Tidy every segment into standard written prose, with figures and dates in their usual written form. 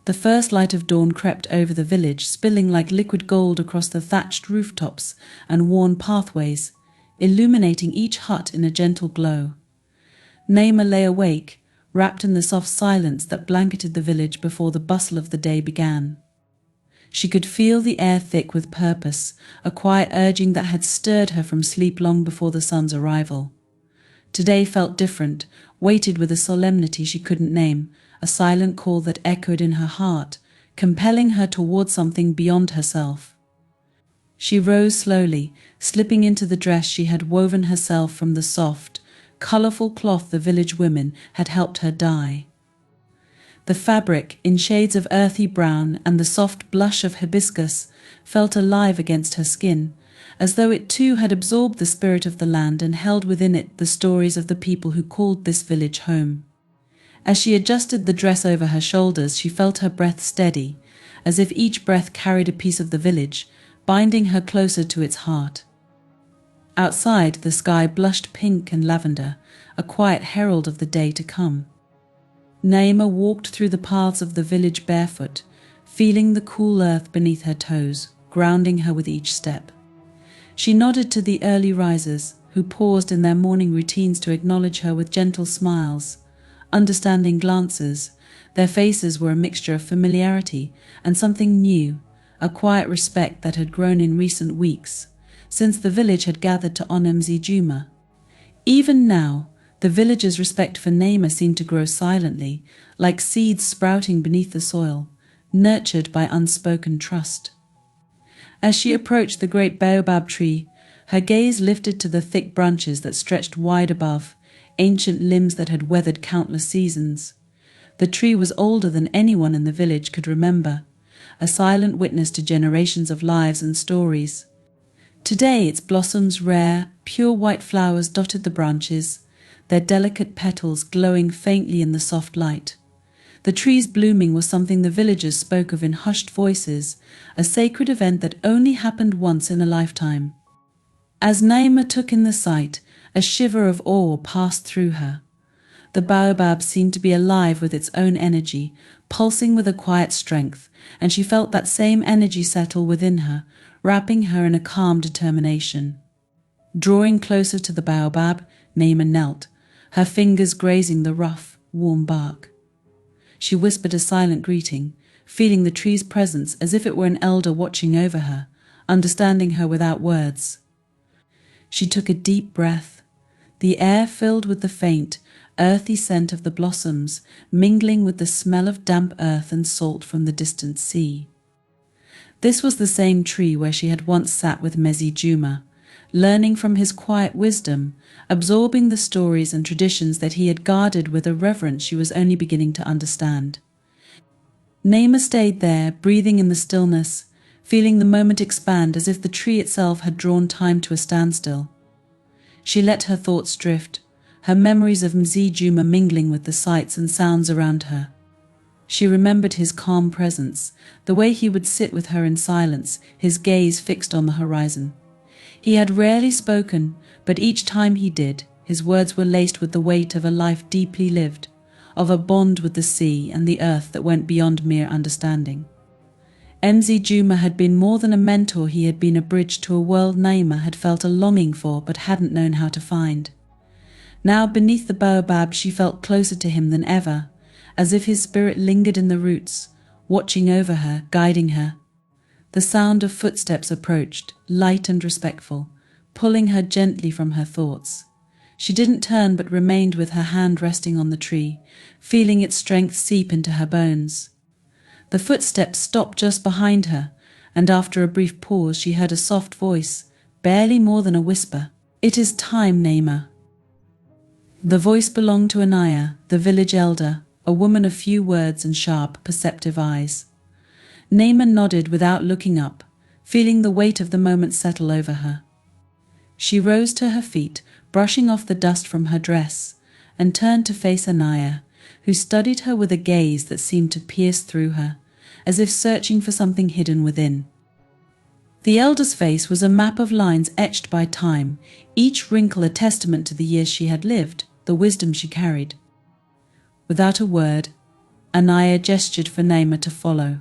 The first light of dawn crept over the village, spilling like liquid gold across the thatched rooftops and worn pathways, illuminating each hut in a gentle glow. Naima lay awake, wrapped in the soft silence that blanketed the village before the bustle of the day began. She could feel the air thick with purpose, a quiet urging that had stirred her from sleep long before the sun's arrival. Today felt different, weighted with a solemnity she couldn't name, a silent call that echoed in her heart, compelling her towards something beyond herself. She rose slowly, slipping into the dress she had woven herself from the soft, colourful cloth the village women had helped her dye. The fabric, in shades of earthy brown and the soft blush of hibiscus, felt alive against her skin, as though it too had absorbed the spirit of the land and held within it the stories of the people who called this village home. As she adjusted the dress over her shoulders, she felt her breath steady, as if each breath carried a piece of the village, binding her closer to its heart. Outside, the sky blushed pink and lavender, a quiet herald of the day to come. Naima walked through the paths of the village barefoot, feeling the cool earth beneath her toes, grounding her with each step. She nodded to the early risers, who paused in their morning routines to acknowledge her with gentle smiles, understanding glances. Their faces were a mixture of familiarity and something new, a quiet respect that had grown in recent weeks, since the village had gathered to honor Mzee Juma. Even now, the villagers' respect for Naima seemed to grow silently, like seeds sprouting beneath the soil, nurtured by unspoken trust. As she approached the great baobab tree, her gaze lifted to the thick branches that stretched wide above, ancient limbs that had weathered countless seasons. The tree was older than anyone in the village could remember, a silent witness to generations of lives and stories. Today its blossoms, rare, pure white flowers dotted the branches, their delicate petals glowing faintly in the soft light. The tree's blooming was something the villagers spoke of in hushed voices, a sacred event that only happened once in a lifetime. As Naima took in the sight, a shiver of awe passed through her. The baobab seemed to be alive with its own energy, pulsing with a quiet strength, and she felt that same energy settle within her, wrapping her in a calm determination. Drawing closer to the baobab, Naima knelt, her fingers grazing the rough, warm bark. She whispered a silent greeting, feeling the tree's presence as if it were an elder watching over her, understanding her without words. She took a deep breath, the air filled with the faint, earthy scent of the blossoms, mingling with the smell of damp earth and salt from the distant sea. This was the same tree where she had once sat with Mzee Juma, learning from his quiet wisdom, absorbing the stories and traditions that he had guarded with a reverence she was only beginning to understand. Naima stayed there, breathing in the stillness, feeling the moment expand as if the tree itself had drawn time to a standstill. She let her thoughts drift, her memories of Mzee Juma mingling with the sights and sounds around her. She remembered his calm presence, the way he would sit with her in silence, his gaze fixed on the horizon. He had rarely spoken, but each time he did, his words were laced with the weight of a life deeply lived, of a bond with the sea and the earth that went beyond mere understanding. Mzee Juma had been more than a mentor, he had been a bridge to a world Naima had felt a longing for but hadn't known how to find. Now beneath the baobab she felt closer to him than ever, as if his spirit lingered in the roots, watching over her, guiding her. The sound of footsteps approached, light and respectful, pulling her gently from her thoughts. She didn't turn but remained with her hand resting on the tree, feeling its strength seep into her bones. The footsteps stopped just behind her, and after a brief pause she heard a soft voice, barely more than a whisper. "It is time, Naima." The voice belonged to Anaya, the village elder, a woman of few words and sharp, perceptive eyes. Naima nodded without looking up, feeling the weight of the moment settle over her. She rose to her feet, brushing off the dust from her dress, and turned to face Anaya, who studied her with a gaze that seemed to pierce through her, as if searching for something hidden within. The elder's face was a map of lines etched by time, each wrinkle a testament to the years she had lived, the wisdom she carried. Without a word, Anaya gestured for Naima to follow.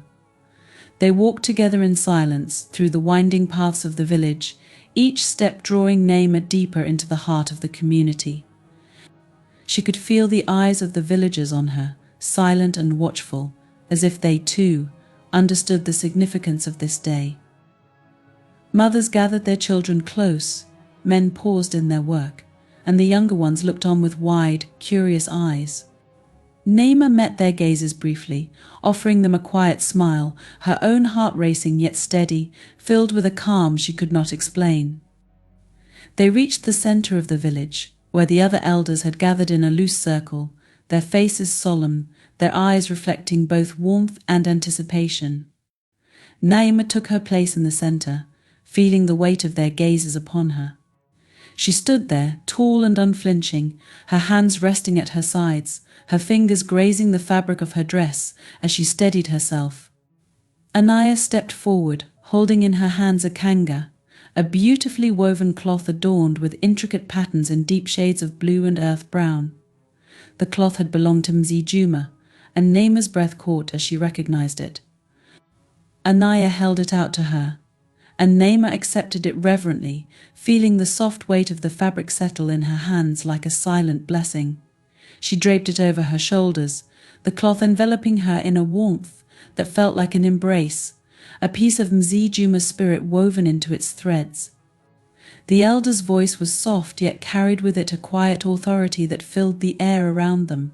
They walked together in silence through the winding paths of the village, each step drawing Naima deeper into the heart of the community. She could feel the eyes of the villagers on her, silent and watchful, as if they too understood the significance of this day. Mothers gathered their children close, men paused in their work, and the younger ones looked on with wide, curious eyes. Naima met their gazes briefly, offering them a quiet smile, her own heart racing yet steady, filled with a calm she could not explain. They reached the center of the village, where the other elders had gathered in a loose circle, their faces solemn, their eyes reflecting both warmth and anticipation. Naima took her place in the center, feeling the weight of their gazes upon her. She stood there, tall and unflinching, her hands resting at her sides, her fingers grazing the fabric of her dress as she steadied herself. Anaya stepped forward, holding in her hands a kanga, a beautifully woven cloth adorned with intricate patterns in deep shades of blue and earth brown. The cloth had belonged to Mzee Juma, and Naima's breath caught as she recognized it. Anaya held it out to her, and Naima accepted it reverently, feeling the soft weight of the fabric settle in her hands like a silent blessing. She draped it over her shoulders, the cloth enveloping her in a warmth that felt like an embrace, a piece of Mzee Juma's spirit woven into its threads. The elder's voice was soft yet carried with it a quiet authority that filled the air around them.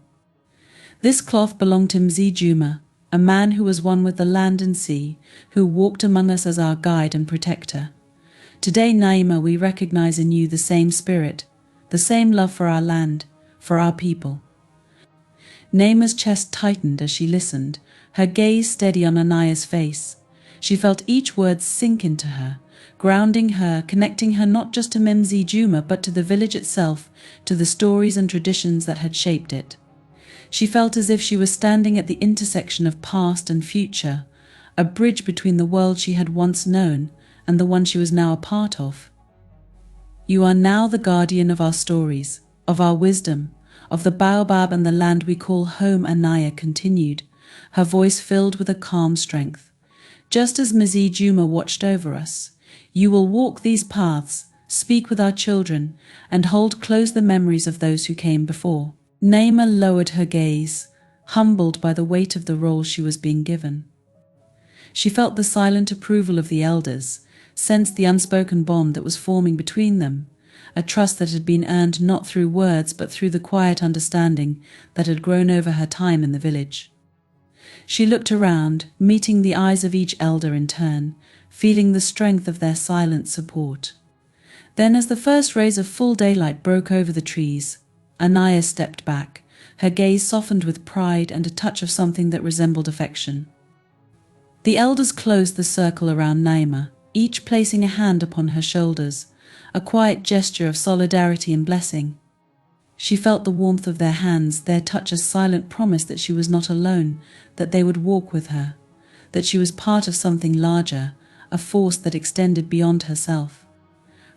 This cloth belonged to Mzee Juma, a man who was one with the land and sea, who walked among us as our guide and protector. Today, Naima, we recognize in you the same spirit, the same love for our land, for our people. Naima's chest tightened as she listened, her gaze steady on Anaya's face. She felt each word sink into her, grounding her, connecting her not just to Mzee Juma but to the village itself, to the stories and traditions that had shaped it. She felt as if she was standing at the intersection of past and future, a bridge between the world she had once known and the one she was now a part of. You are now the guardian of our stories, of our wisdom, of the baobab and the land we call home, Anaya continued, her voice filled with a calm strength. Just as Mzee Juma watched over us, you will walk these paths, speak with our children, and hold close the memories of those who came before. Naima lowered her gaze, humbled by the weight of the role she was being given. She felt the silent approval of the elders, sensed the unspoken bond that was forming between them, a trust that had been earned not through words but through the quiet understanding that had grown over her time in the village. She looked around, meeting the eyes of each elder in turn, feeling the strength of their silent support. Then, as the first rays of full daylight broke over the trees, Anaya stepped back, her gaze softened with pride and a touch of something that resembled affection. The elders closed the circle around Naima, each placing a hand upon her shoulders, a quiet gesture of solidarity and blessing. She felt the warmth of their hands, their touch a silent promise that she was not alone, that they would walk with her, that she was part of something larger, a force that extended beyond herself.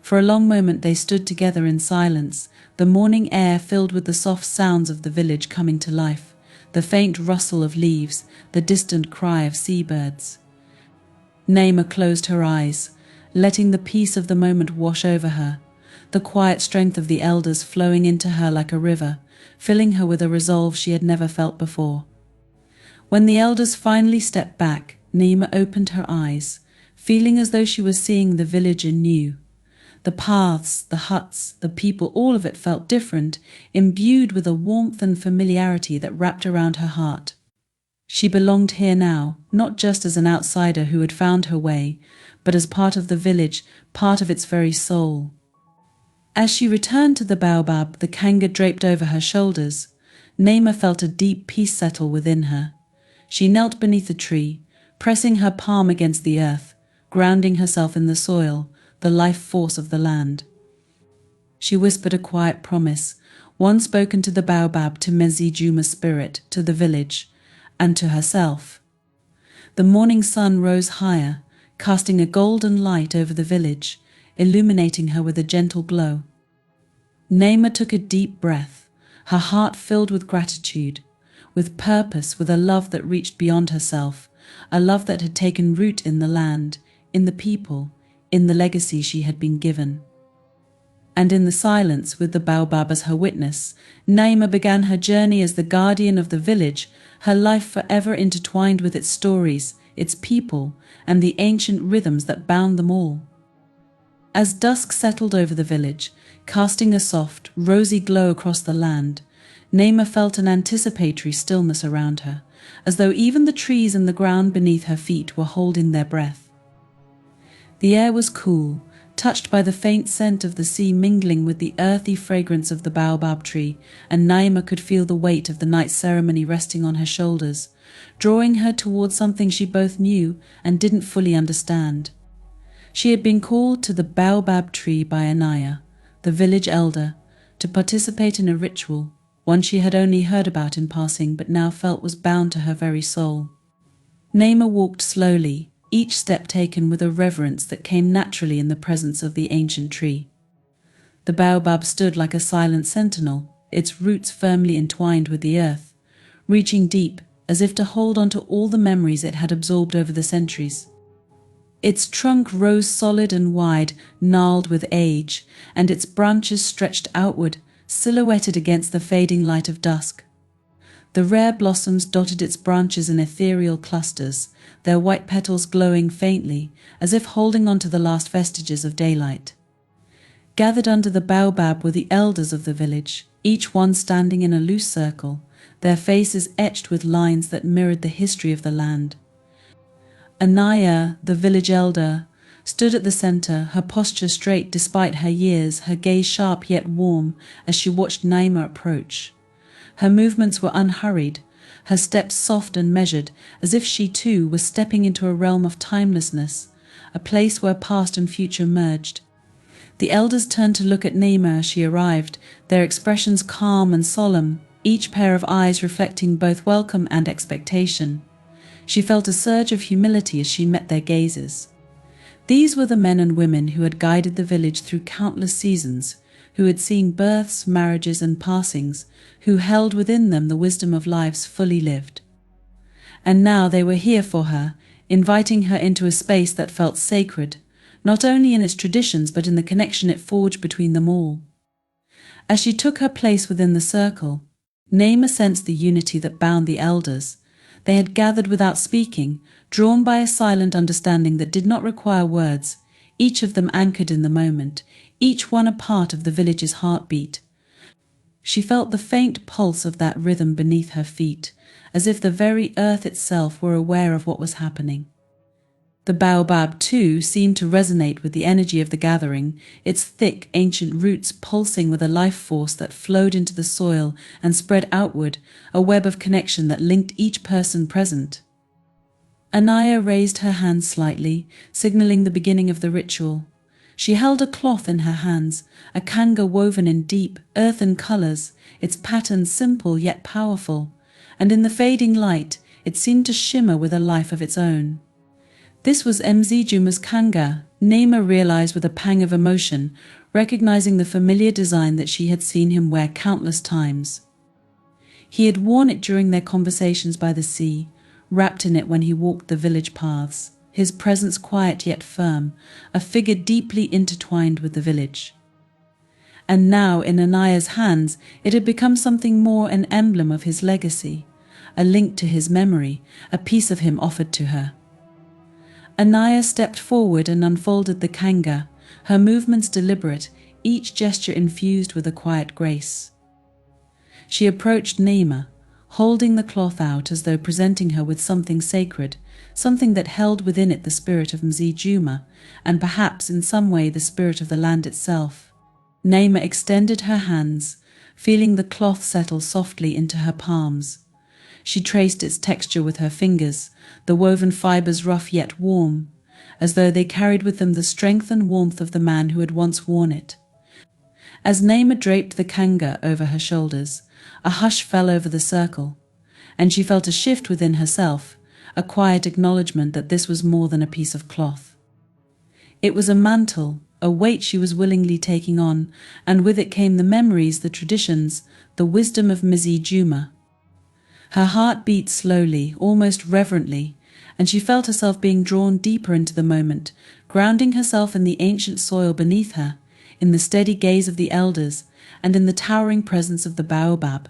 For a long moment they stood together in silence, the morning air filled with the soft sounds of the village coming to life, the faint rustle of leaves, the distant cry of seabirds. Naima closed her eyes, letting the peace of the moment wash over her, the quiet strength of the elders flowing into her like a river, filling her with a resolve she had never felt before. When the elders finally stepped back, Naima opened her eyes, feeling as though she was seeing the village anew. The paths, the huts, the people, all of it felt different, imbued with a warmth and familiarity that wrapped around her heart. She belonged here now, not just as an outsider who had found her way, but as part of the village, part of its very soul. As she returned to the baobab, the kanga draped over her shoulders, Naima felt a deep peace settle within her. She knelt beneath the tree, pressing her palm against the earth, grounding herself in the soil, the life force of the land. She whispered a quiet promise, one spoken to the baobab, to Mzee Juma's spirit, to the village, and to herself. The morning sun rose higher, casting a golden light over the village, illuminating her with a gentle glow. Naima took a deep breath, her heart filled with gratitude. with purpose, with a love that reached beyond herself, a love that had taken root in the land, in the people, in the legacy she had been given. And in the silence, with the baobab as her witness, Naima began her journey as the guardian of the village, her life forever intertwined with its stories, its people, and the ancient rhythms that bound them all. As dusk settled over the village, casting a soft, rosy glow across the land, Naima felt an anticipatory stillness around her, as though even the trees and the ground beneath her feet were holding their breath. The air was cool, touched by the faint scent of the sea mingling with the earthy fragrance of the baobab tree, and Naima could feel the weight of the night ceremony resting on her shoulders, drawing her towards something she both knew and didn't fully understand. She had been called to the baobab tree by Anaya, the village elder, to participate in a ritual, one she had only heard about in passing but now felt was bound to her very soul. Naima walked slowly, each step taken with a reverence that came naturally in the presence of the ancient tree. The baobab stood like a silent sentinel, its roots firmly entwined with the earth, reaching deep, as if to hold on to all the memories it had absorbed over the centuries. Its trunk rose solid and wide, gnarled with age, and its branches stretched outward, silhouetted against the fading light of dusk. The rare blossoms dotted its branches in ethereal clusters, their white petals glowing faintly, as if holding on to the last vestiges of daylight. Gathered under the baobab were the elders of the village, each one standing in a loose circle, their faces etched with lines that mirrored the history of the land. Anaya, the village elder, stood at the center, her posture straight despite her years, her gaze sharp yet warm as she watched Naima approach. Her movements were unhurried, her steps soft and measured, as if she too was stepping into a realm of timelessness, a place where past and future merged. The elders turned to look at Naima as she arrived, their expressions calm and solemn, each pair of eyes reflecting both welcome and expectation. She felt a surge of humility as she met their gazes. These were the men and women who had guided the village through countless seasons, who had seen births, marriages, and passings, who held within them the wisdom of lives fully lived. And now they were here for her, inviting her into a space that felt sacred, not only in its traditions but in the connection it forged between them all. As she took her place within the circle, Naima sensed the unity that bound the elders. They had gathered without speaking, drawn by a silent understanding that did not require words, each of them anchored in the moment, each one a part of the village's heartbeat. She felt the faint pulse of that rhythm beneath her feet, as if the very earth itself were aware of what was happening. The baobab, too, seemed to resonate with the energy of the gathering, its thick, ancient roots pulsing with a life force that flowed into the soil and spread outward, a web of connection that linked each person present. Anaya raised her hand slightly, signaling the beginning of the ritual. She held a cloth in her hands, a kanga woven in deep, earthen colors, its pattern simple yet powerful, and in the fading light it seemed to shimmer with a life of its own. This was Juma's kanga, Naima realized with a pang of emotion, recognizing the familiar design that she had seen him wear countless times. He had worn it during their conversations by the sea, wrapped in it when he walked the village paths, his presence quiet yet firm, a figure deeply intertwined with the village. And now, in Anaya's hands, it had become something more, an emblem of his legacy, a link to his memory, a piece of him offered to her. Anaya stepped forward and unfolded the kanga, her movements deliberate, each gesture infused with a quiet grace. She approached Naima, holding the cloth out as though presenting her with something sacred, something that held within it the spirit of Juma, and perhaps in some way the spirit of the land itself. Naima extended her hands, feeling the cloth settle softly into her palms. She traced its texture with her fingers, the woven fibers rough yet warm, as though they carried with them the strength and warmth of the man who had once worn it. As Naima draped the kanga over her shoulders, a hush fell over the circle, and she felt a shift within herself, a quiet acknowledgement that this was more than a piece of cloth. It was a mantle, a weight she was willingly taking on, and with it came the memories, the traditions, the wisdom of Juma. Her heart beat slowly, almost reverently, and she felt herself being drawn deeper into the moment, grounding herself in the ancient soil beneath her, in the steady gaze of the elders, and in the towering presence of the baobab.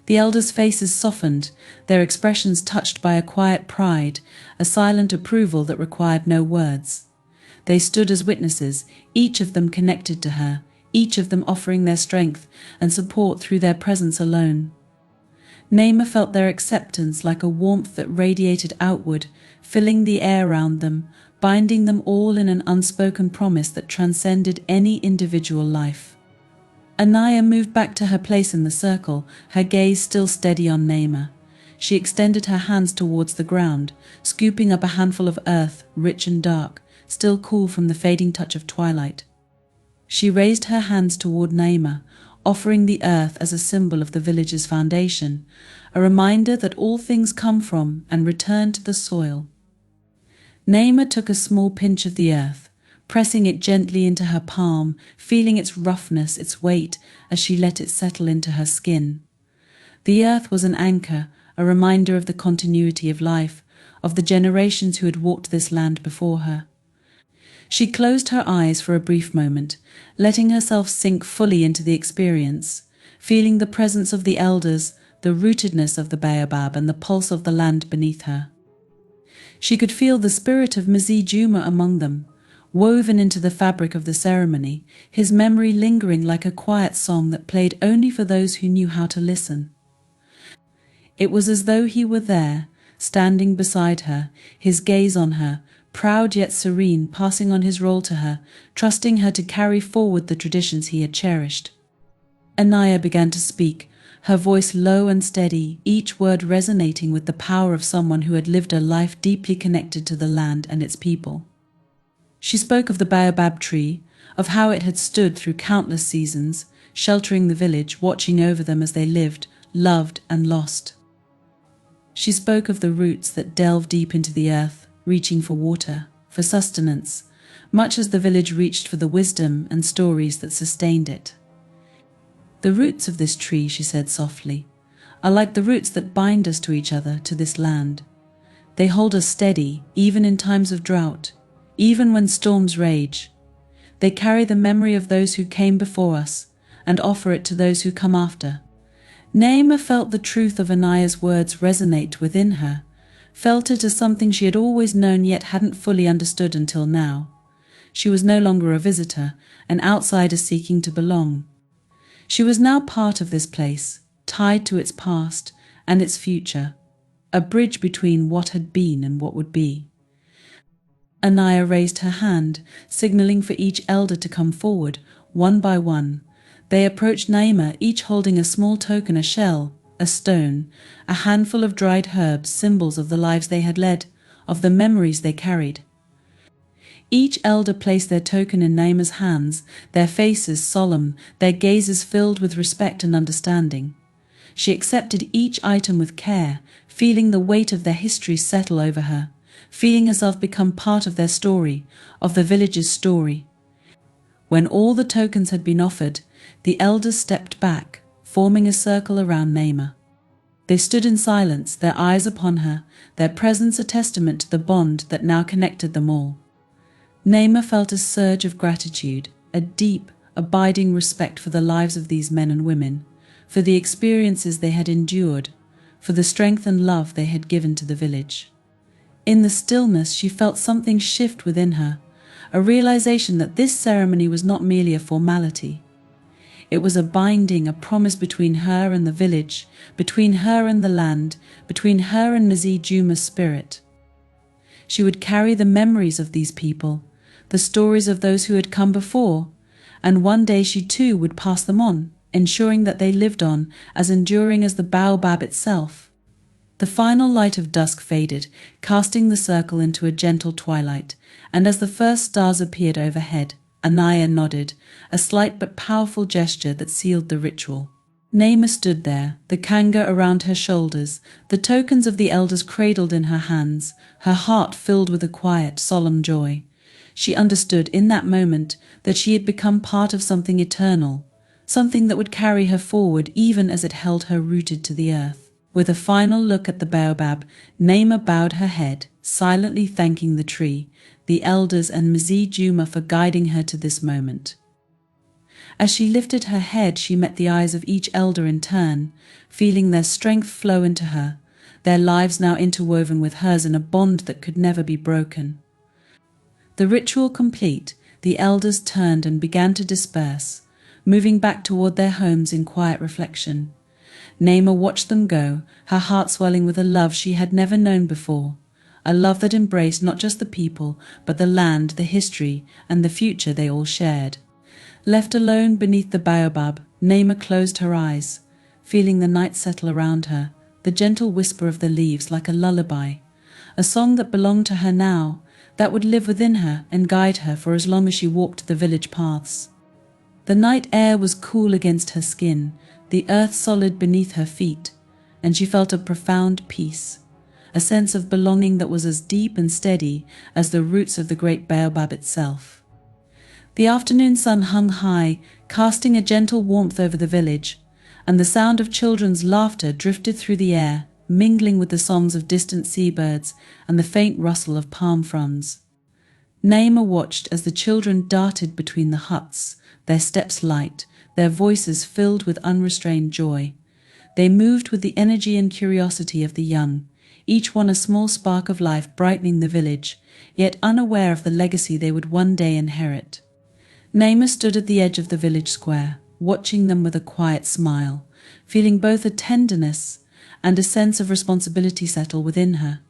The elders' faces softened, their expressions touched by a quiet pride, a silent approval that required no words. They stood as witnesses, each of them connected to her, each of them offering their strength and support through their presence alone. Naima felt their acceptance like a warmth that radiated outward, filling the air around them, binding them all in an unspoken promise that transcended any individual life. Anaya moved back to her place in the circle, her gaze still steady on Naima. She extended her hands towards the ground, scooping up a handful of earth, rich and dark, still cool from the fading touch of twilight. She raised her hands toward Naima, offering the earth as a symbol of the village's foundation, a reminder that all things come from and return to the soil. Naima took a small pinch of the earth, pressing it gently into her palm, feeling its roughness, its weight, as she let it settle into her skin. The earth was an anchor, a reminder of the continuity of life, of the generations who had walked this land before her. She closed her eyes for a brief moment, letting herself sink fully into the experience, feeling the presence of the elders, the rootedness of the baobab, and the pulse of the land beneath her. She could feel the spirit of Mzee Juma among them, woven into the fabric of the ceremony, his memory lingering like a quiet song that played only for those who knew how to listen. It was as though he were there, standing beside her, his gaze on her, proud yet serene, passing on his role to her, trusting her to carry forward the traditions he had cherished. Anaya began to speak, her voice low and steady, each word resonating with the power of someone who had lived a life deeply connected to the land and its people. She spoke of the baobab tree, of how it had stood through countless seasons, sheltering the village, watching over them as they lived, loved and lost. She spoke of the roots that delved deep into the earth, reaching for water, for sustenance, much as the village reached for the wisdom and stories that sustained it. The roots of this tree, she said softly, are like the roots that bind us to each other, to this land. They hold us steady, even in times of drought, even when storms rage. They carry the memory of those who came before us and offer it to those who come after. Naima felt the truth of Anaya's words resonate within her, felt it as something she had always known yet hadn't fully understood until now. She was no longer a visitor, an outsider seeking to belong. She was now part of this place, tied to its past and its future, a bridge between what had been and what would be. Anaya raised her hand, signaling for each elder to come forward, one by one. They approached Naima, each holding a small token, a shell, a stone, a handful of dried herbs, symbols of the lives they had led, of the memories they carried. Each elder placed their token in Naima's hands, their faces solemn, their gazes filled with respect and understanding. She accepted each item with care, feeling the weight of their history settle over her, feeling herself become part of their story, of the village's story. When all the tokens had been offered, the elders stepped back, forming a circle around Naima. They stood in silence, their eyes upon her, their presence a testament to the bond that now connected them all. Naima felt a surge of gratitude, a deep, abiding respect for the lives of these men and women, for the experiences they had endured, for the strength and love they had given to the village. In the stillness, she felt something shift within her, a realization that this ceremony was not merely a formality. It was a binding, a promise between her and the village, between her and the land, between her and Mzee Juma's spirit. She would carry the memories of these people, the stories of those who had come before, and one day she too would pass them on, ensuring that they lived on, as enduring as the baobab itself. The final light of dusk faded, casting the circle into a gentle twilight, and as the first stars appeared overhead, Anaya nodded, a slight but powerful gesture that sealed the ritual. Naima stood there, the kanga around her shoulders, the tokens of the elders cradled in her hands, her heart filled with a quiet, solemn joy. She understood in that moment that she had become part of something eternal, something that would carry her forward even as it held her rooted to the earth. With a final look at the baobab, Naima bowed her head, silently thanking the tree, the elders and Mzee Juma for guiding her to this moment. As she lifted her head, she met the eyes of each elder in turn, feeling their strength flow into her, their lives now interwoven with hers in a bond that could never be broken. The ritual complete, the elders turned and began to disperse, moving back toward their homes in quiet reflection. Naima watched them go, her heart swelling with a love she had never known before, a love that embraced not just the people, but the land, the history, and the future they all shared. Left alone beneath the baobab, Naima closed her eyes, feeling the night settle around her, the gentle whisper of the leaves like a lullaby, a song that belonged to her now, that would live within her and guide her for as long as she walked the village paths. The night air was cool against her skin, the earth solid beneath her feet, and she felt a profound peace, a sense of belonging that was as deep and steady as the roots of the great baobab itself. The afternoon sun hung high, casting a gentle warmth over the village, and the sound of children's laughter drifted through the air, mingling with the songs of distant seabirds and the faint rustle of palm fronds. Naima watched as the children darted between the huts, their steps light, their voices filled with unrestrained joy. They moved with the energy and curiosity of the young, each one a small spark of life brightening the village, yet unaware of the legacy they would one day inherit. Naima stood at the edge of the village square, watching them with a quiet smile, feeling both a tenderness and a sense of responsibility settle within her.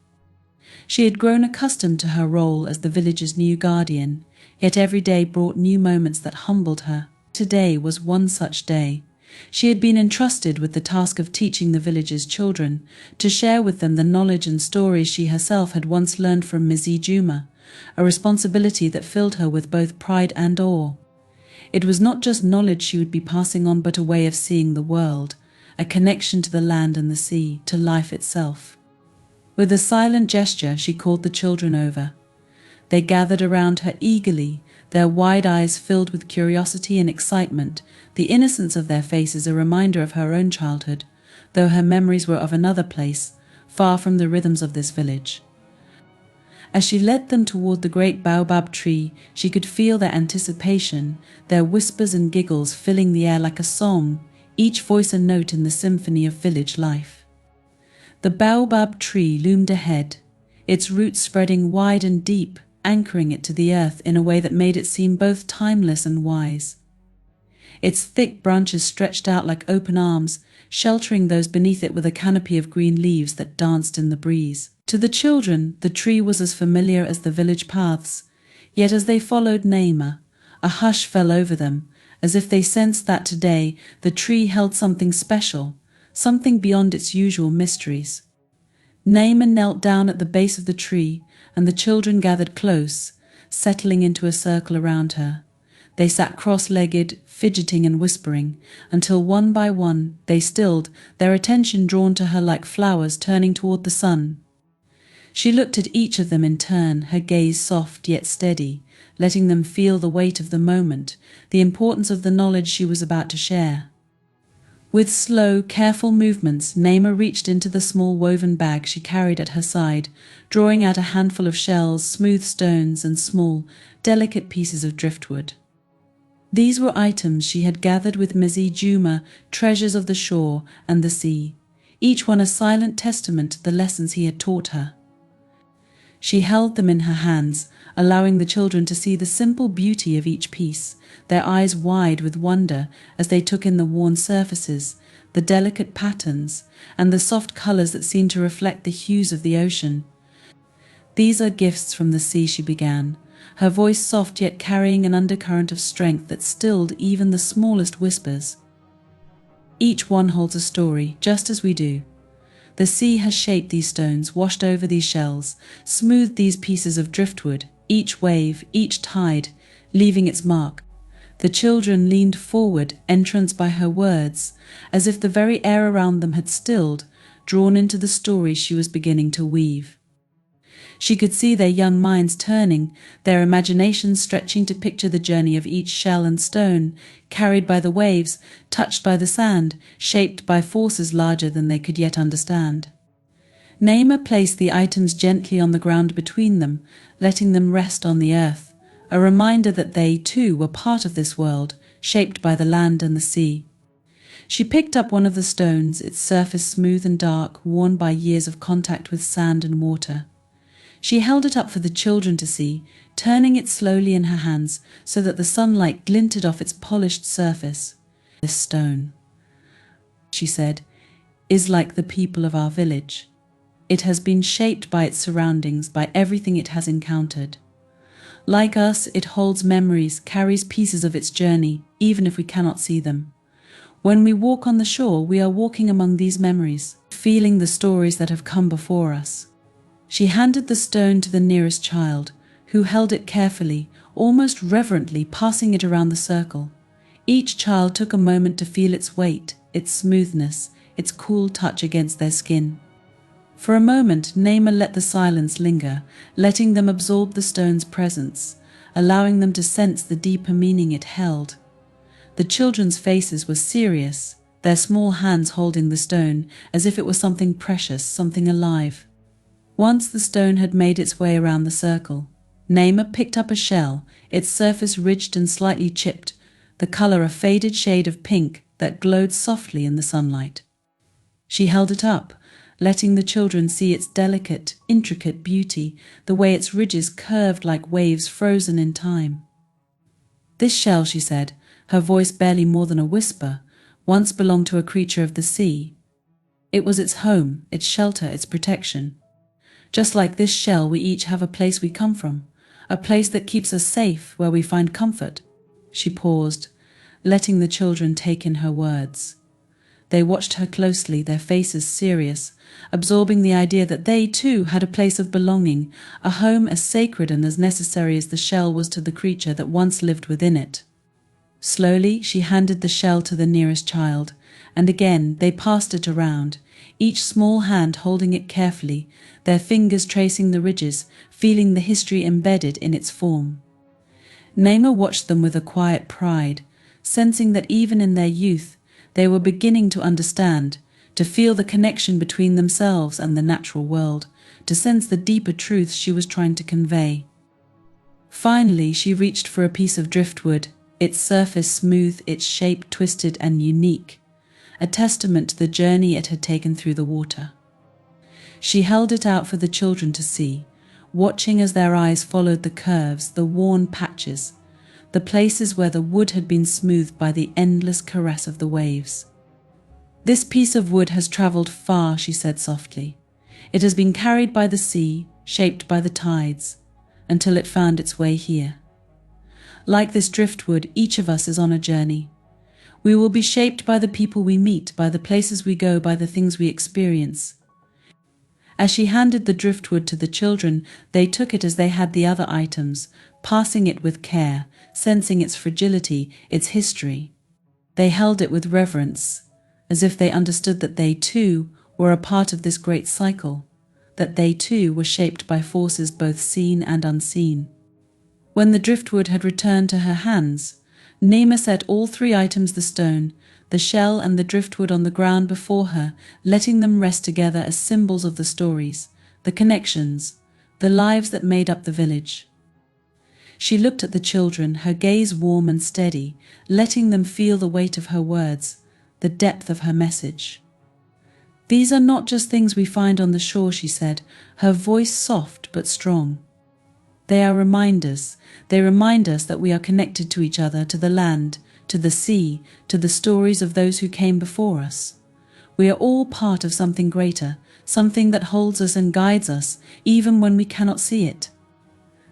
She had grown accustomed to her role as the village's new guardian, yet every day brought new moments that humbled her. Today was one such day. She had been entrusted with the task of teaching the village's children, to share with them the knowledge and stories she herself had once learned from Mzee Juma, a responsibility that filled her with both pride and awe. It was not just knowledge she would be passing on, but a way of seeing the world, a connection to the land and the sea, to life itself. With a silent gesture, she called the children over. They gathered around her eagerly, their wide eyes filled with curiosity and excitement, the innocence of their faces a reminder of her own childhood, though her memories were of another place, far from the rhythms of this village. As she led them toward the great baobab tree, she could feel their anticipation, their whispers and giggles filling the air like a song, each voice a note in the symphony of village life. The baobab tree loomed ahead, its roots spreading wide and deep, anchoring it to the earth in a way that made it seem both timeless and wise. Its thick branches stretched out like open arms, sheltering those beneath it with a canopy of green leaves that danced in the breeze. To the children, the tree was as familiar as the village paths, yet as they followed Naima, a hush fell over them, as if they sensed that today the tree held something special, something beyond its usual mysteries. Naima knelt down at the base of the tree, and the children gathered close, settling into a circle around her. They sat cross-legged, fidgeting and whispering, until one by one they stilled, their attention drawn to her like flowers turning toward the sun. She looked at each of them in turn, her gaze soft yet steady, letting them feel the weight of the moment, the importance of the knowledge she was about to share. With slow, careful movements, Naima reached into the small woven bag she carried at her side, drawing out a handful of shells, smooth stones, and small, delicate pieces of driftwood. These were items she had gathered with Mzee Juma, treasures of the shore and the sea, each one a silent testament to the lessons he had taught her. She held them in her hands, allowing the children to see the simple beauty of each piece, their eyes wide with wonder as they took in the worn surfaces, the delicate patterns, and the soft colors that seemed to reflect the hues of the ocean. "These are gifts from the sea," she began, her voice soft yet carrying an undercurrent of strength that stilled even the smallest whispers. "Each one holds a story, just as we do. The sea has shaped these stones, washed over these shells, smoothed these pieces of driftwood, each wave, each tide, leaving its mark." The children leaned forward, entranced by her words, as if the very air around them had stilled, drawn into the story she was beginning to weave. She could see their young minds turning, their imaginations stretching to picture the journey of each shell and stone, carried by the waves, touched by the sand, shaped by forces larger than they could yet understand. Naima placed the items gently on the ground between them, letting them rest on the earth, a reminder that they, too, were part of this world, shaped by the land and the sea. She picked up one of the stones, its surface smooth and dark, worn by years of contact with sand and water. She held it up for the children to see, turning it slowly in her hands so that the sunlight glinted off its polished surface. "This stone," she said, "is like the people of our village. It has been shaped by its surroundings, by everything it has encountered. Like us, it holds memories, carries pieces of its journey, even if we cannot see them. When we walk on the shore, we are walking among these memories, feeling the stories that have come before us." She handed the stone to the nearest child, who held it carefully, almost reverently, passing it around the circle. Each child took a moment to feel its weight, its smoothness, its cool touch against their skin. For a moment, Naima let the silence linger, letting them absorb the stone's presence, allowing them to sense the deeper meaning it held. The children's faces were serious, their small hands holding the stone as if it were something precious, something alive. Once the stone had made its way around the circle, Naima picked up a shell, its surface ridged and slightly chipped, the color a faded shade of pink that glowed softly in the sunlight. She held it up, letting the children see its delicate, intricate beauty, the way its ridges curved like waves frozen in time. "This shell," she said, her voice barely more than a whisper, "once belonged to a creature of the sea. It was its home, its shelter, its protection. Just like this shell, we each have a place we come from, a place that keeps us safe, where we find comfort." She paused, letting the children take in her words. They watched her closely, their faces serious, absorbing the idea that they, too, had a place of belonging, a home as sacred and as necessary as the shell was to the creature that once lived within it. Slowly, she handed the shell to the nearest child, and again they passed it around, each small hand holding it carefully, their fingers tracing the ridges, feeling the history embedded in its form. Naima watched them with a quiet pride, sensing that even in their youth, they were beginning to understand, to feel the connection between themselves and the natural world, to sense the deeper truths she was trying to convey. Finally, she reached for a piece of driftwood, its surface smooth, its shape twisted and unique, a testament to the journey it had taken through the water. She held it out for the children to see, watching as their eyes followed the curves, the worn patches, the places where the wood had been smoothed by the endless caress of the waves. "This piece of wood has travelled far," she said softly. "It has been carried by the sea, shaped by the tides, until it found its way here. Like this driftwood, each of us is on a journey. We will be shaped by the people we meet, by the places we go, by the things we experience." As she handed the driftwood to the children, they took it as they had the other items, passing it with care, sensing its fragility, its history. They held it with reverence, as if they understood that they too were a part of this great cycle, that they too were shaped by forces both seen and unseen. When the driftwood had returned to her hands, Naima set all three items, the stone, the shell and the driftwood, on the ground before her, letting them rest together as symbols of the stories, the connections, the lives that made up the village. She looked at the children, her gaze warm and steady, letting them feel the weight of her words, the depth of her message. "These are not just things we find on the shore," she said, her voice soft but strong. "They are reminders. They remind us that we are connected to each other, to the land, to the sea, to the stories of those who came before us. We are all part of something greater, something that holds us and guides us, even when we cannot see it."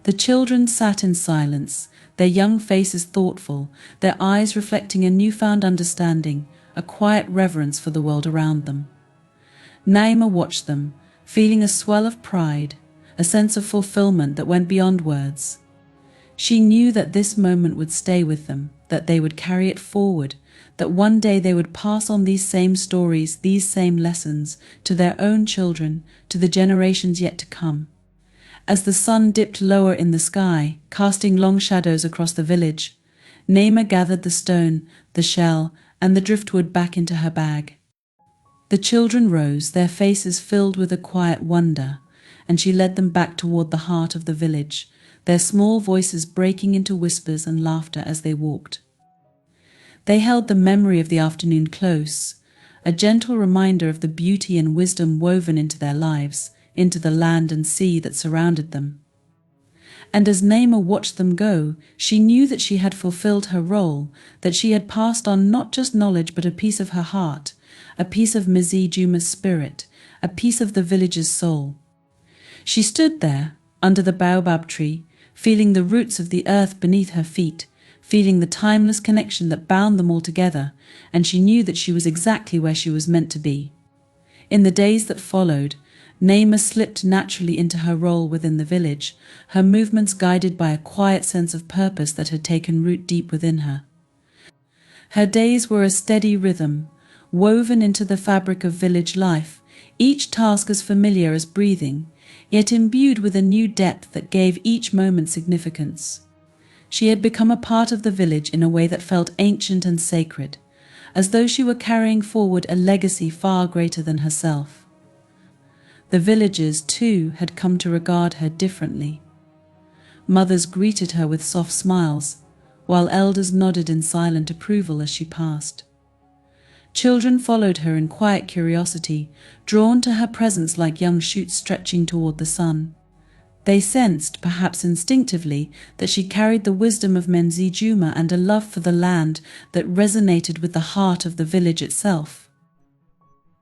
The children sat in silence, their young faces thoughtful, their eyes reflecting a newfound understanding, a quiet reverence for the world around them. Naima watched them, feeling a swell of pride, a sense of fulfillment that went beyond words. She knew that this moment would stay with them, that they would carry it forward, that one day they would pass on these same stories, these same lessons, to their own children, to the generations yet to come. As the sun dipped lower in the sky, casting long shadows across the village, Naima gathered the stone, the shell, and the driftwood back into her bag. The children rose, their faces filled with a quiet wonder, and she led them back toward the heart of the village, their small voices breaking into whispers and laughter as they walked. They held the memory of the afternoon close, a gentle reminder of the beauty and wisdom woven into their lives, into the land and sea that surrounded them. And as Naima watched them go, she knew that she had fulfilled her role, that she had passed on not just knowledge but a piece of her heart, a piece of Mzee Juma's spirit, a piece of the village's soul. She stood there, under the baobab tree, feeling the roots of the earth beneath her feet, feeling the timeless connection that bound them all together, and she knew that she was exactly where she was meant to be. In the days that followed, Naima slipped naturally into her role within the village, her movements guided by a quiet sense of purpose that had taken root deep within her. Her days were a steady rhythm, woven into the fabric of village life, each task as familiar as breathing, yet imbued with a new depth that gave each moment significance. She had become a part of the village in a way that felt ancient and sacred, as though she were carrying forward a legacy far greater than herself. The villagers, too, had come to regard her differently. Mothers greeted her with soft smiles, while elders nodded in silent approval as she passed. Children followed her in quiet curiosity, drawn to her presence like young shoots stretching toward the sun. They sensed, perhaps instinctively, that she carried the wisdom of Mzee Juma and a love for the land that resonated with the heart of the village itself.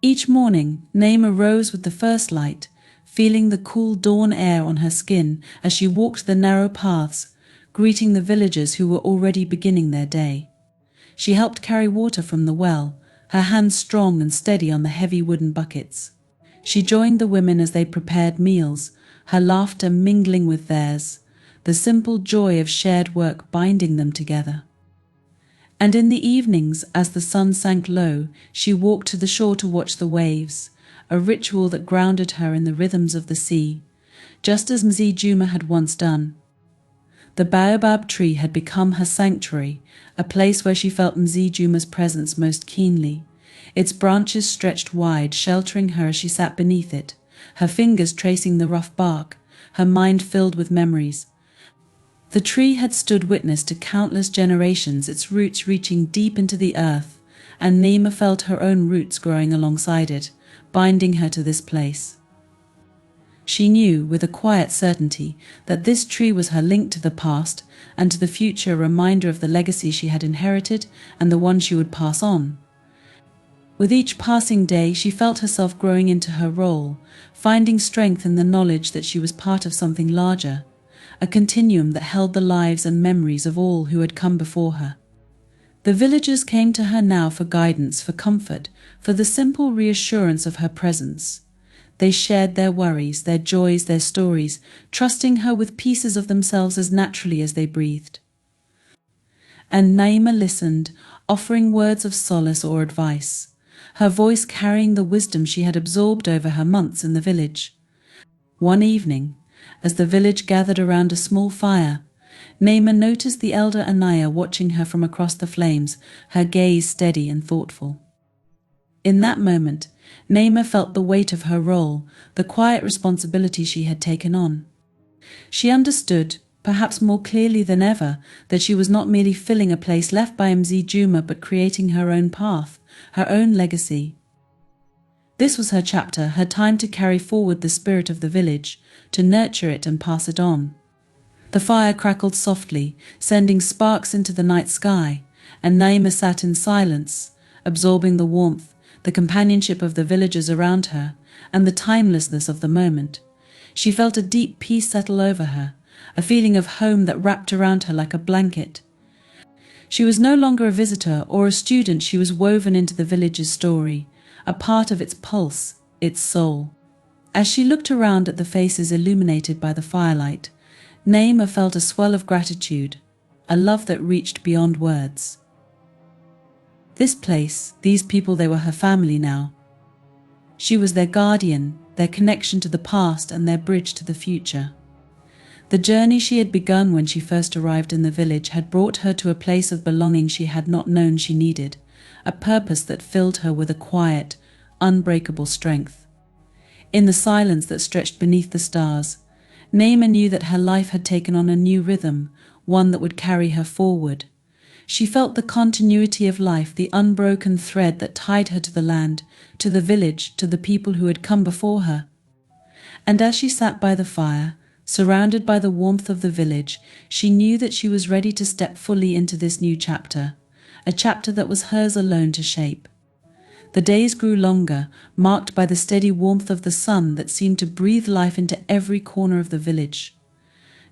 Each morning, Naima rose with the first light, feeling the cool dawn air on her skin as she walked the narrow paths, greeting the villagers who were already beginning their day. She helped carry water from the well, her hands strong and steady on the heavy wooden buckets. She joined the women as they prepared meals, her laughter mingling with theirs, the simple joy of shared work binding them together. And in the evenings, as the sun sank low, she walked to the shore to watch the waves, a ritual that grounded her in the rhythms of the sea, just as Mzee Juma had once done. The baobab tree had become her sanctuary, a place where she felt Mzee Juma's presence most keenly. Its branches stretched wide, sheltering her as she sat beneath it, her fingers tracing the rough bark, her mind filled with memories. The tree had stood witness to countless generations, its roots reaching deep into the earth, and Naima felt her own roots growing alongside it, binding her to this place. She knew, with a quiet certainty, that this tree was her link to the past and to the future, a reminder of the legacy she had inherited and the one she would pass on. With each passing day, she felt herself growing into her role, finding strength in the knowledge that she was part of something larger, a continuum that held the lives and memories of all who had come before her. The villagers came to her now for guidance, for comfort, for the simple reassurance of her presence. They shared their worries, their joys, their stories, trusting her with pieces of themselves as naturally as they breathed. And Naima listened, offering words of solace or advice, her voice carrying the wisdom she had absorbed over her months in the village. One evening, as the village gathered around a small fire, Naima noticed the elder Anaya watching her from across the flames, her gaze steady and thoughtful. In that moment, Naima felt the weight of her role, the quiet responsibility she had taken on. She understood, perhaps more clearly than ever, that she was not merely filling a place left by Mzee Juma but creating her own path, her own legacy. This was her chapter, her time to carry forward the spirit of the village, to nurture it and pass it on. The fire crackled softly, sending sparks into the night sky, and Naima sat in silence, absorbing the warmth, the companionship of the villagers around her, and the timelessness of the moment. She felt a deep peace settle over her, a feeling of home that wrapped around her like a blanket. She was no longer a visitor or a student, she was woven into the village's story, a part of its pulse, its soul. As she looked around at the faces illuminated by the firelight, Naima felt a swell of gratitude, a love that reached beyond words. This place, these people, they were her family now. She was their guardian, their connection to the past and their bridge to the future. The journey she had begun when she first arrived in the village had brought her to a place of belonging she had not known she needed, a purpose that filled her with a quiet, unbreakable strength. In the silence that stretched beneath the stars, Naima knew that her life had taken on a new rhythm, one that would carry her forward. She felt the continuity of life, the unbroken thread that tied her to the land, to the village, to the people who had come before her. And as she sat by the fire, surrounded by the warmth of the village, she knew that she was ready to step fully into this new chapter, a chapter that was hers alone to shape. The days grew longer, marked by the steady warmth of the sun that seemed to breathe life into every corner of the village.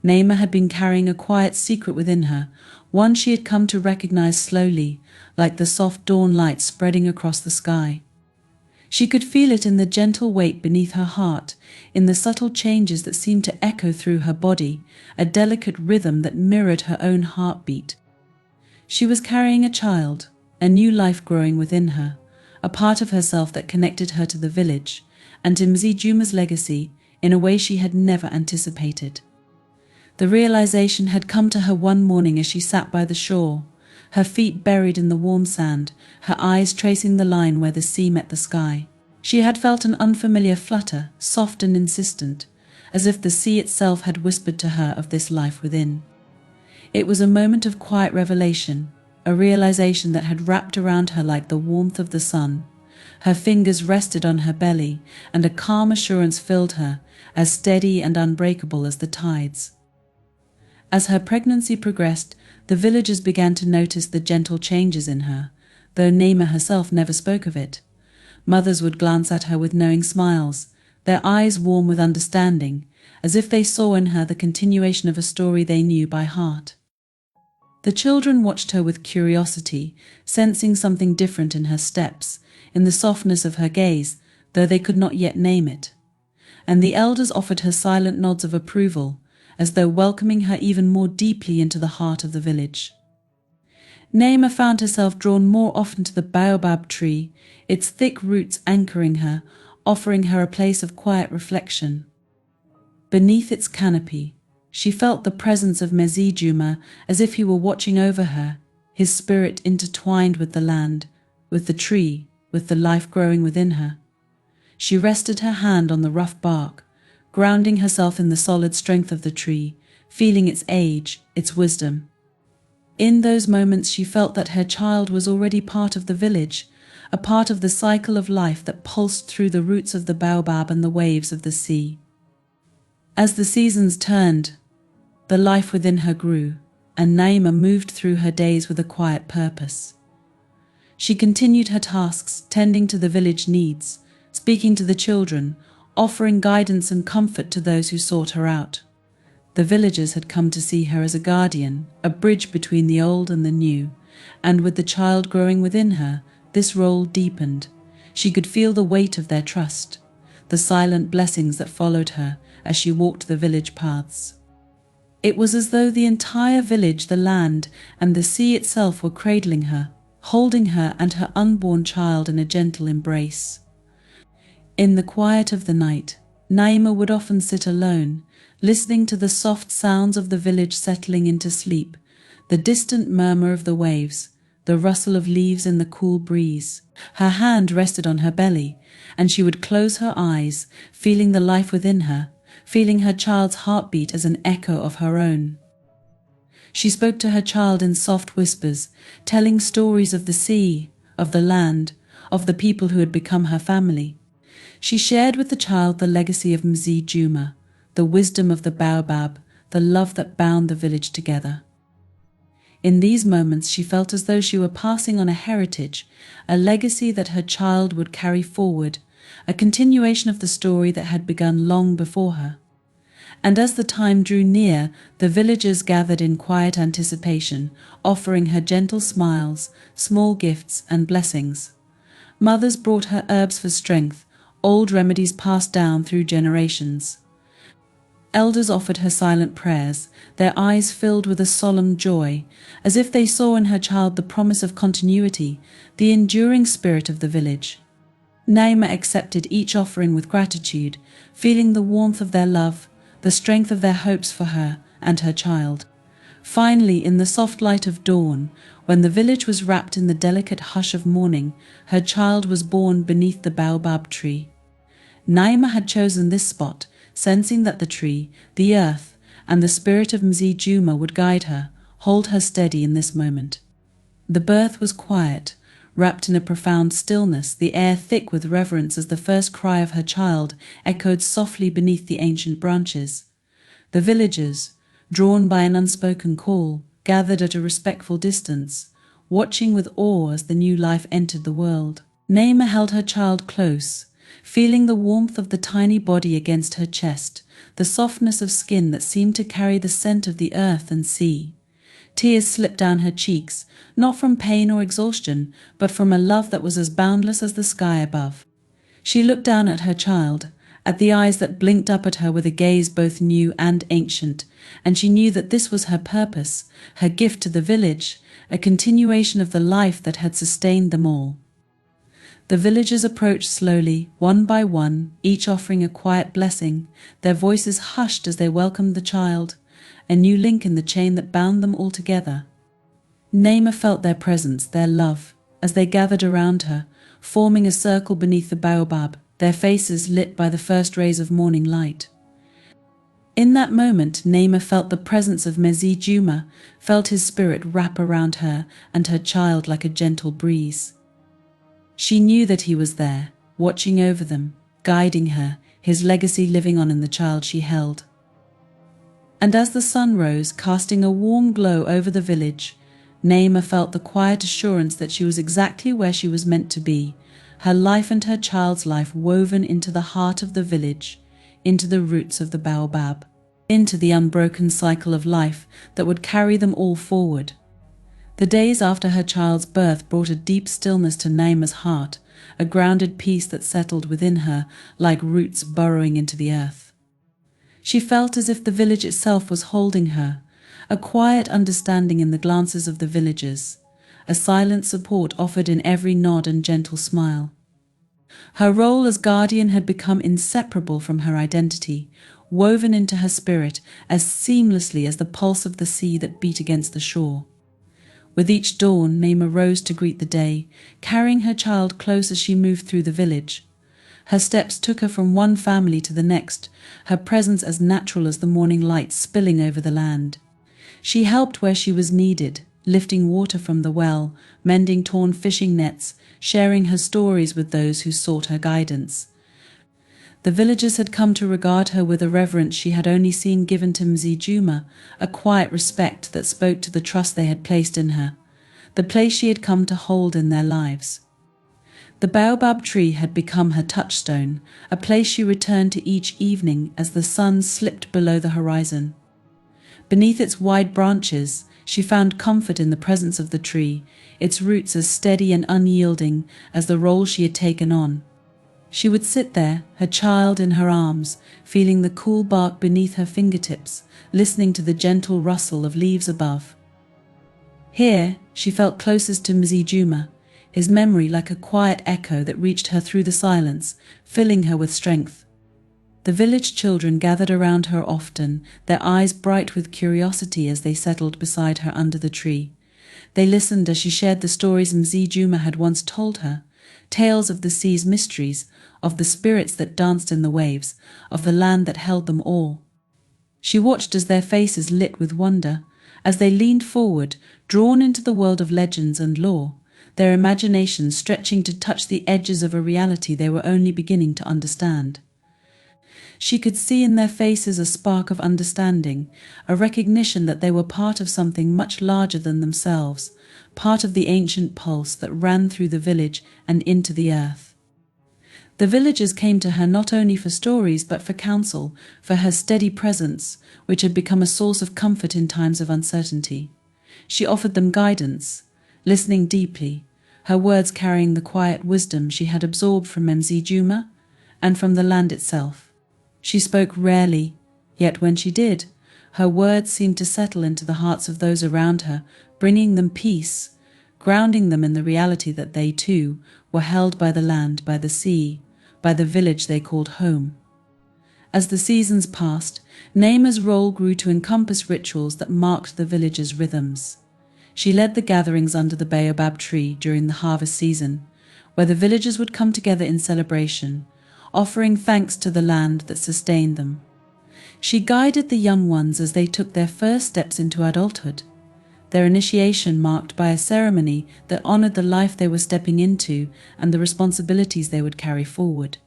Naima had been carrying a quiet secret within her, one she had come to recognize slowly, like the soft dawn light spreading across the sky. She could feel it in the gentle weight beneath her heart, in the subtle changes that seemed to echo through her body, a delicate rhythm that mirrored her own heartbeat. She was carrying a child, a new life growing within her, a part of herself that connected her to the village, and to Mzee Juma's legacy in a way she had never anticipated. The realization had come to her one morning as she sat by the shore, her feet buried in the warm sand, her eyes tracing the line where the sea met the sky. She had felt an unfamiliar flutter, soft and insistent, as if the sea itself had whispered to her of this life within. It was a moment of quiet revelation, a realization that had wrapped around her like the warmth of the sun. Her fingers rested on her belly, and a calm assurance filled her, as steady and unbreakable as the tides. As her pregnancy progressed, the villagers began to notice the gentle changes in her, though Naima herself never spoke of it. Mothers would glance at her with knowing smiles, their eyes warm with understanding, as if they saw in her the continuation of a story they knew by heart. The children watched her with curiosity, sensing something different in her steps, in the softness of her gaze, though they could not yet name it. And the elders offered her silent nods of approval, as though welcoming her even more deeply into the heart of the village. Naima found herself drawn more often to the baobab tree, its thick roots anchoring her, offering her a place of quiet reflection. Beneath its canopy, she felt the presence of Mzee Juma, as if he were watching over her, his spirit intertwined with the land, with the tree, with the life growing within her. She rested her hand on the rough bark, grounding herself in the solid strength of the tree, feeling its age, its wisdom. In those moments she felt that her child was already part of the village, a part of the cycle of life that pulsed through the roots of the baobab and the waves of the sea. As the seasons turned, the life within her grew, and Naima moved through her days with a quiet purpose. She continued her tasks, tending to the village needs, speaking to the children, offering guidance and comfort to those who sought her out. The villagers had come to see her as a guardian, a bridge between the old and the new, and with the child growing within her, this role deepened. She could feel the weight of their trust, the silent blessings that followed her as she walked the village paths. It was as though the entire village, the land, and the sea itself were cradling her, holding her and her unborn child in a gentle embrace. In the quiet of the night, Naima would often sit alone, listening to the soft sounds of the village settling into sleep, the distant murmur of the waves, the rustle of leaves in the cool breeze. Her hand rested on her belly, and she would close her eyes, feeling the life within her, feeling her child's heartbeat as an echo of her own. She spoke to her child in soft whispers, telling stories of the sea, of the land, of the people who had become her family. She shared with the child the legacy of Mzee Juma, the wisdom of the baobab, the love that bound the village together. In these moments she felt as though she were passing on a heritage, a legacy that her child would carry forward, a continuation of the story that had begun long before her. And as the time drew near, the villagers gathered in quiet anticipation, offering her gentle smiles, small gifts and blessings. Mothers brought her herbs for strength, old remedies passed down through generations. Elders offered her silent prayers, their eyes filled with a solemn joy, as if they saw in her child the promise of continuity, the enduring spirit of the village. Naima accepted each offering with gratitude, feeling the warmth of their love, the strength of their hopes for her and her child. Finally, in the soft light of dawn, when the village was wrapped in the delicate hush of morning, her child was born beneath the baobab tree. Naima had chosen this spot, sensing that the tree, the earth, and the spirit of Mzee Juma would guide her, hold her steady in this moment. The birth was quiet, wrapped in a profound stillness, the air thick with reverence as the first cry of her child echoed softly beneath the ancient branches. The villagers, drawn by an unspoken call, gathered at a respectful distance, watching with awe as the new life entered the world. Naima held her child close, feeling the warmth of the tiny body against her chest, the softness of skin that seemed to carry the scent of the earth and sea. Tears slipped down her cheeks, not from pain or exhaustion, but from a love that was as boundless as the sky above. She looked down at her child, at the eyes that blinked up at her with a gaze both new and ancient, and she knew that this was her purpose, her gift to the village, a continuation of the life that had sustained them all. The villagers approached slowly, one by one, each offering a quiet blessing, their voices hushed as they welcomed the child, a new link in the chain that bound them all together. Naima felt their presence, their love, as they gathered around her, forming a circle beneath the baobab, their faces lit by the first rays of morning light. In that moment, Naima felt the presence of Mzee Juma, felt his spirit wrap around her and her child like a gentle breeze. She knew that he was there, watching over them, guiding her, his legacy living on in the child she held. And as the sun rose, casting a warm glow over the village, Naima felt the quiet assurance that she was exactly where she was meant to be, her life and her child's life woven into the heart of the village, into the roots of the baobab, into the unbroken cycle of life that would carry them all forward. The days after her child's birth brought a deep stillness to Naima's heart, a grounded peace that settled within her like roots burrowing into the earth. She felt as if the village itself was holding her, a quiet understanding in the glances of the villagers, a silent support offered in every nod and gentle smile. Her role as guardian had become inseparable from her identity, woven into her spirit as seamlessly as the pulse of the sea that beat against the shore. With each dawn, Naima rose to greet the day, carrying her child close as she moved through the village. Her steps took her from one family to the next, her presence as natural as the morning light spilling over the land. She helped where she was needed, lifting water from the well, mending torn fishing nets, sharing her stories with those who sought her guidance. The villagers had come to regard her with a reverence she had only seen given to Mzee Juma, a quiet respect that spoke to the trust they had placed in her, the place she had come to hold in their lives. The baobab tree had become her touchstone, a place she returned to each evening as the sun slipped below the horizon. Beneath its wide branches, she found comfort in the presence of the tree, its roots as steady and unyielding as the role she had taken on. She would sit there, her child in her arms, feeling the cool bark beneath her fingertips, listening to the gentle rustle of leaves above. Here, she felt closest to Mzee Juma, his memory like a quiet echo that reached her through the silence, filling her with strength. The village children gathered around her often, their eyes bright with curiosity as they settled beside her under the tree. They listened as she shared the stories Mzee Juma had once told her, tales of the sea's mysteries, of the spirits that danced in the waves, of the land that held them all. She watched as their faces lit with wonder, as they leaned forward, drawn into the world of legends and lore, their imaginations stretching to touch the edges of a reality they were only beginning to understand. She could see in their faces a spark of understanding, a recognition that they were part of something much larger than themselves, part of the ancient pulse that ran through the village and into the earth. The villagers came to her not only for stories but for counsel, for her steady presence, which had become a source of comfort in times of uncertainty. She offered them guidance, listening deeply, her words carrying the quiet wisdom she had absorbed from Mzee Juma and from the land itself. She spoke rarely, yet when she did, her words seemed to settle into the hearts of those around her, bringing them peace, grounding them in the reality that they too were held by the land, by the sea, by the village they called home. As the seasons passed, Naima's role grew to encompass rituals that marked the village's rhythms. She led the gatherings under the baobab tree during the harvest season, where the villagers would come together in celebration, offering thanks to the land that sustained them. She guided the young ones as they took their first steps into adulthood, their initiation marked by a ceremony that honored the life they were stepping into and the responsibilities they would carry forward.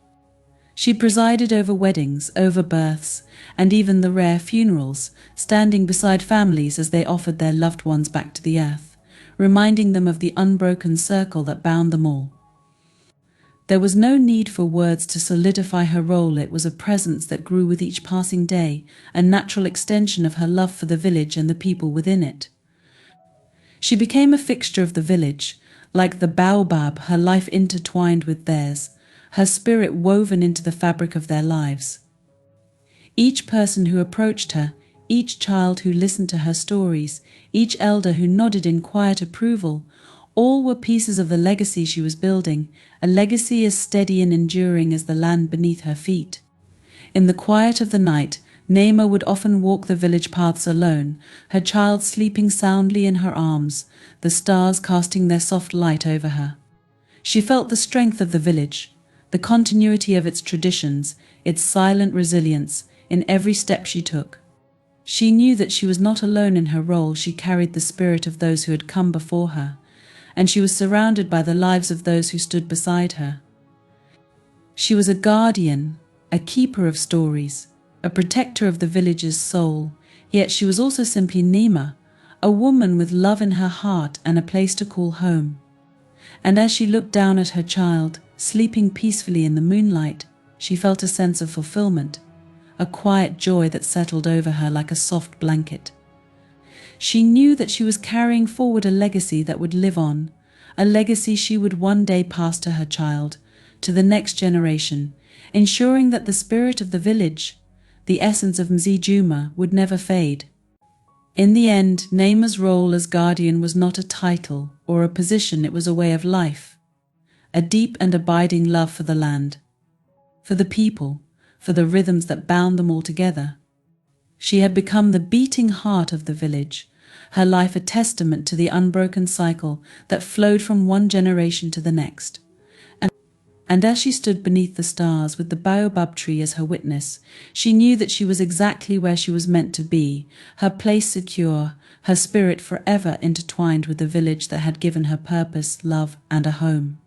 She presided over weddings, over births, and even the rare funerals, standing beside families as they offered their loved ones back to the earth, reminding them of the unbroken circle that bound them all. There was no need for words to solidify her role. It was a presence that grew with each passing day, a natural extension of her love for the village and the people within it. She became a fixture of the village, like the baobab, her life intertwined with theirs, her spirit woven into the fabric of their lives. Each person who approached her, each child who listened to her stories, each elder who nodded in quiet approval, all were pieces of the legacy she was building, a legacy as steady and enduring as the land beneath her feet. In the quiet of the night, Naima would often walk the village paths alone, her child sleeping soundly in her arms, the stars casting their soft light over her. She felt the strength of the village, the continuity of its traditions, its silent resilience in every step she took. She knew that she was not alone in her role. She carried the spirit of those who had come before her, and she was surrounded by the lives of those who stood beside her. She was a guardian, a keeper of stories, a protector of the village's soul, yet she was also simply Naima, a woman with love in her heart and a place to call home. And as she looked down at her child, sleeping peacefully in the moonlight, she felt a sense of fulfillment, a quiet joy that settled over her like a soft blanket. She knew that she was carrying forward a legacy that would live on, a legacy she would one day pass to her child, to the next generation, ensuring that the spirit of the village, the essence of Mzijuma, would never fade. In the end, Naima's role as guardian was not a title or a position, it was a way of life, a deep and abiding love for the land, for the people, for the rhythms that bound them all together. She had become the beating heart of the village, her life a testament to the unbroken cycle that flowed from one generation to the next. And as she stood beneath the stars with the baobab tree as her witness, she knew that she was exactly where she was meant to be, her place secure, her spirit forever intertwined with the village that had given her purpose, love, and a home.